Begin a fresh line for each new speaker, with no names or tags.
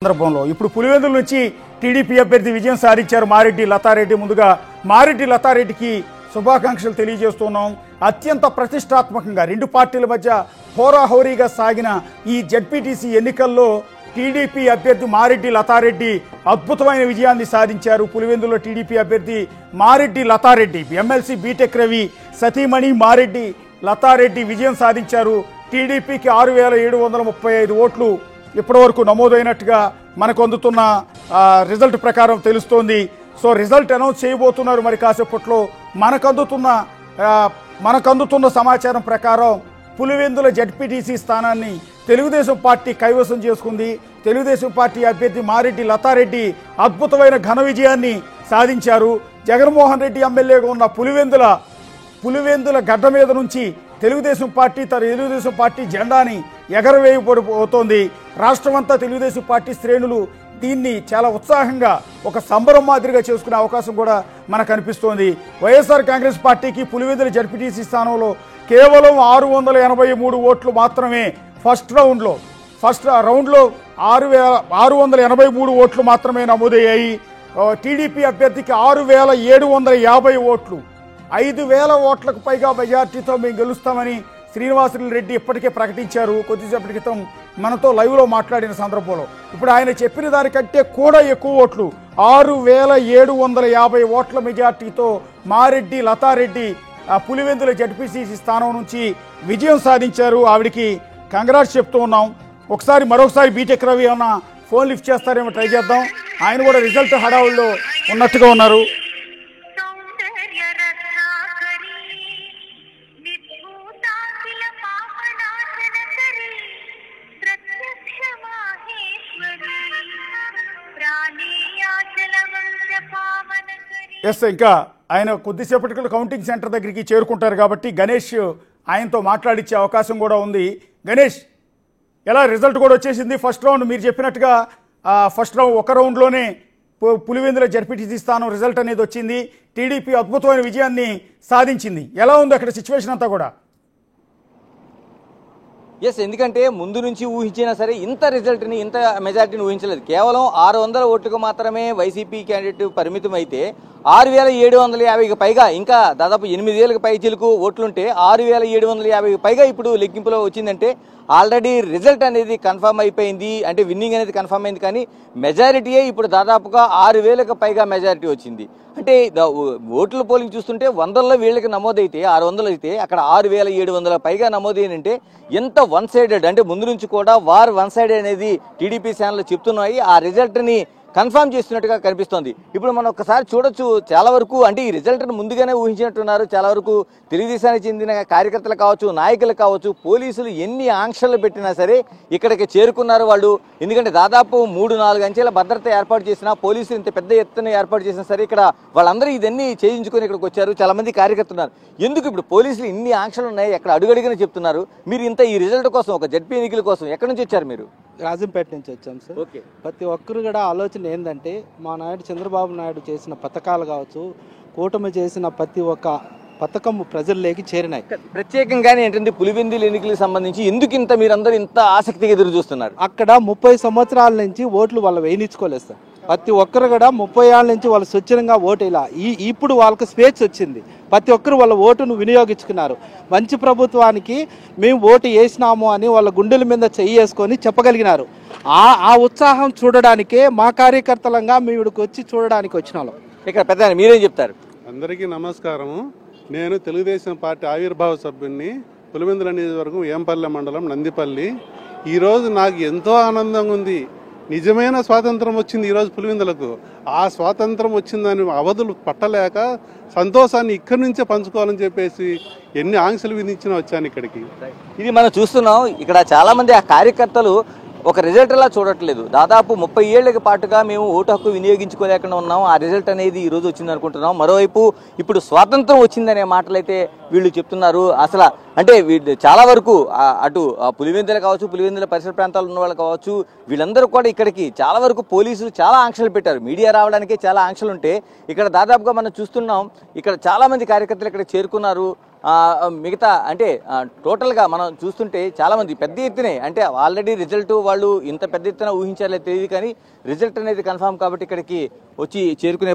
సందర్భంలో ఇప్పుడు పులివెందుల నుంచి టీడీపీ అభ్యర్థి విజయం సాధించారు మారెడ్డి లతారెడ్డి. ముందుగా మారెడ్డి లతారెడ్డికి శుభాకాంక్షలు తెలియజేస్తున్నాం. అత్యంత ప్రతిష్టాత్మకంగా రెండు పార్టీల మధ్య హోరాహోరీగా సాగిన ఈ జెడ్పీటీసీ ఎన్నికల్లో టీడీపీ అభ్యర్థి మారెడ్డి లతారెడ్డి అద్భుతమైన విజయాన్ని సాధించారు. పులివెందులో టీడీపీ అభ్యర్థి మారెడ్డి లతారెడ్డి ఎమ్మెల్సీ బీటెక్ రవి సతీమణి మారెడ్డి లతారెడ్డి విజయం సాధించారు. టీడీపీకి 6735 ఓట్లు ఇప్పటివరకు నమోదైనట్టుగా మనకు అందుతున్న రిజల్ట్ ప్రకారం తెలుస్తోంది. సో రిజల్ట్ అనౌన్స్ చేయబోతున్నారు మరి కాసేపట్లో. మనకందుతున్న సమాచారం ప్రకారం పులివెందుల జెడ్పీటీసీ స్థానాన్ని తెలుగుదేశం పార్టీ కైవసం చేసుకుంది. తెలుగుదేశం పార్టీ అభ్యర్థి మారెడ్డి లతారెడ్డి అద్భుతమైన ఘన విజయాన్ని సాధించారు. జగన్మోహన్ రెడ్డి ఎమ్మెల్యేగా ఉన్న పులివెందుల గడ్డ మీద నుంచి తెలుగుదేశం పార్టీ జెండాని ఎగరవేయబోతోంది. రాష్ట్రమంతా తెలుగుదేశం పార్టీ శ్రేణులు దీన్ని చాలా ఉత్సాహంగా ఒక సంబరం మాదిరిగా చేసుకునే అవకాశం కూడా మనకు కనిపిస్తోంది. వైఎస్ఆర్ కాంగ్రెస్ పార్టీకి పులివెందుల జడ్పీటీసీ స్థానంలో కేవలం 683 ఓట్లు మాత్రమే ఫస్ట్ రౌండ్లో 683 ఓట్లు మాత్రమే నమోదయ్యాయి. టీడీపీ అభ్యర్థికి 6750 ఓట్లు, 5000 ఓట్లకు పైగా మెజార్టీతో మేము గెలుస్తామని శ్రీనివాసరెడ్డి ఇప్పటికే ప్రకటించారు. కొద్దిసేపటి క్రితం మనతో లైవ్లో మాట్లాడిన సందర్భంలో ఇప్పుడు ఆయన చెప్పిన దానికంటే కూడా ఎక్కువ ఓట్లు 6750 ఓట్ల మెజార్టీతో మారెడ్డి లతారెడ్డి పులివెందుల జడ్పీటీసీ స్థానం నుంచి విజయం సాధించారు. ఆవిడికి కంగ్రాట్స్ చెప్తూ ఉన్నాం. మరొకసారి బీటెక్ రవి ఏమన్నా ఫోన్ లిఫ్ట్ చేస్తారేమో ట్రై చేద్దాం. ఆయన కూడా రిజల్ట్ హడావుల్లో ఉన్నట్టుగా ఉన్నారు. ఎస్, ఇంకా ఆయన కొద్దిసేపటి కౌంటింగ్ సెంటర్ దగ్గరికి చేరుకుంటారు కాబట్టి గణేష్ ఆయనతో మాట్లాడించే అవకాశం కూడా ఉంది. గణేష్, ఎలా రిజల్ట్ కూడా వచ్చేసింది? ఫస్ట్ రౌండ్ మీరు చెప్పినట్టుగా ఒక రౌండ్లోనే పులివెందుల జడ్పీటీసీ స్థానం రిజల్ట్ అనేది వచ్చింది. టీడీపీ అద్భుతమైన విజయాన్ని సాధించింది. ఎలా ఉంది అక్కడ సిచ్యువేషన్ అంతా కూడా?
ఎస్, ఎందుకంటే ముందు నుంచి ఊహించినా సరే ఇంత రిజల్ట్ని, ఇంత మెజార్టీని ఊహించలేదు. కేవలం 600 ఓట్లకు మాత్రమే వైసీపీ క్యాండిడేట్ పరిమితం అయితే 6750కి పైగా, ఇంకా దాదాపు 8000కి పైచిలకు ఓట్లుంటే 6750కి పైగా ఇప్పుడు లెక్కింపులో వచ్చిందంటే ఆల్రెడీ రిజల్ట్ అనేది కన్ఫర్మ్ అయిపోయింది. అంటే విన్నింగ్ అనేది కన్ఫర్మ్ అయింది. కానీ మెజారిటీయే ఇప్పుడు దాదాపుగా 6000కి పైగా మెజారిటీ వచ్చింది. అంటే ఓట్ల పోలింగ్ చూస్తుంటే 100లో వీళ్ళకి నమోదైతే 600 అయితే అక్కడ 6700 పైగా నమోదైనంటే ఎంత వన్ సైడెడ్, అంటే ముందు నుంచి కూడా వన్ సైడెడ్ అనేది టీడీపీ ఛానల్ చెప్తున్నాయి. ఆ రిజల్ట్ని కన్ఫర్మ్ చేస్తున్నట్టుగా కనిపిస్తోంది. ఇప్పుడు మనం ఒక్కసారి చూడొచ్చు, చాలా వరకు అంటే ఈ రిజల్ట్ను ముందుగానే ఊహించినట్టున్నారు. చాలా వరకు తెలుగుదేశానికి చెందిన కార్యకర్తలు కావచ్చు, నాయకులు కావచ్చు, పోలీసులు ఎన్ని ఆంక్షలు పెట్టినా సరే ఇక్కడికి చేరుకున్నారు వాళ్ళు. ఎందుకంటే దాదాపు 3-4 అంచెల భద్రత ఏర్పాటు చేసినా, పోలీసులు ఇంత పెద్ద ఎత్తున ఏర్పాటు చేసినా సరే ఇక్కడ వాళ్ళందరూ ఇదన్నీ చేయించుకొని ఇక్కడికి వచ్చారు. చాలా మంది కార్యకర్తలు. ఎందుకు ఇప్పుడు పోలీసులు ఇన్ని ఆంక్షలు ఉన్నాయి, ఎక్కడ అడుగడిగిన చెప్తున్నారు? మీరు ఇంత ఈ రిజల్ట్ కోసం, ఒక జడ్పీ ఎన్నికల కోసం ఎక్కడి నుంచి వచ్చారు మీరు?
రాజంపేట నుంచి వచ్చాం సార్.
ఓకే.
ప్రతి ఒక్కరు కూడా ఆలోచన ఏంటంటే మా నాయుడు చంద్రబాబు నాయుడు చేసిన పథకాలు కావచ్చు, కూటమి చేసిన ప్రతి ఒక్క పథకం ప్రజల్లోకి చేరినాయి.
ప్రత్యేకంగానే ఏంటంటే పులివెందుల ఎన్నికలకు సంబంధించి ఎందుకు ఇంత మీరందరూ ఇంత ఆసక్తిగా ఎదురు చూస్తున్నారు?
అక్కడ 30 సంవత్సరాల నుంచి ఓట్లు వాళ్ళు వేయించుకోలేదు సార్. ప్రతి ఒక్కరు కూడా 30 ఏళ్ళ నుంచి వాళ్ళు స్వచ్ఛంగా ఓటు ఇలా ఇప్పుడు వాళ్ళకి స్వేచ్ఛ వచ్చింది. ప్రతి ఒక్కరు వాళ్ళ ఓటును వినియోగించుకున్నారు. మంచి ప్రభుత్వానికి మేము ఓటు వేసినాము అని వాళ్ళ గుండెల మీద చెయ్యేసుకొని చెప్పగలిగినారు. ఆ ఉత్సాహం చూడడానికే మా కార్యకర్తలంగా మేము ఇక్కడికి వచ్చి చూడడానికి వచ్చిన వాళ్ళం.
ఇక్కడ పెద్ద మీరేం చెప్తారు?
అందరికీ నమస్కారము. నేను తెలుగుదేశం పార్టీ ఆవిర్భావ సభ్యుడిని, పులివెందుల నియోజకవర్గం ఏంపల్లె మండలం నందిపల్లి. ఈరోజు నాకు ఎంతో ఆనందంగా ఉంది. నిజమైన స్వాతంత్రం వచ్చింది ఈరోజు పులివెందులకు. ఆ స్వాతంత్రం వచ్చిందని అవధులు పట్టలేక సంతోషాన్ని ఇక్కడి నుంచే పంచుకోవాలని చెప్పేసి ఎన్ని ఆంక్షలు విధించినా వచ్చాను ఇక్కడికి.
ఇది మనం చూస్తున్నాం. ఇక్కడ చాలా మంది ఆ కార్యకర్తలు ఒక రిజల్ట్ అలా చూడట్లేదు. దాదాపు 30 ఏళ్ల పాటుగా మేము ఓటు హక్కు వినియోగించుకోలేకుండా ఉన్నాం. ఆ రిజల్ట్ అనేది ఈ రోజు వచ్చింది అనుకుంటున్నాం. మరోవైపు ఇప్పుడు స్వాతంత్రం వచ్చిందనే మాటలైతే వీళ్ళు చెప్తున్నారు. అసలు అంటే చాలా వరకు అటు పులివెందులు కావచ్చు, పులివెందుల పరిసర ప్రాంతాల్లో ఉన్న వాళ్ళు కావచ్చు, వీళ్ళందరూ కూడా ఇక్కడికి చాలా వరకు పోలీసులు చాలా ఆంక్షలు పెట్టారు. మీడియా రావడానికే చాలా ఆంక్షలు ఉంటే ఇక్కడ దాదాపుగా మనం చూస్తున్నాం. ఇక్కడ చాలా మంది కార్యకర్తలు ఇక్కడ చేరుకున్నారు. మిగతా అంటే టోటల్గా మనం చూస్తుంటే చాలామంది పెద్ద ఎత్తునే అంటే ఆల్రెడీ రిజల్ట్ వాళ్ళు ఇంత పెద్ద ఎత్తున ఊహించారో తెలియదు కానీ రిజల్ట్ అనేది కన్ఫామ్ కాబట్టి ఇక్కడికి వచ్చి చేరుకునే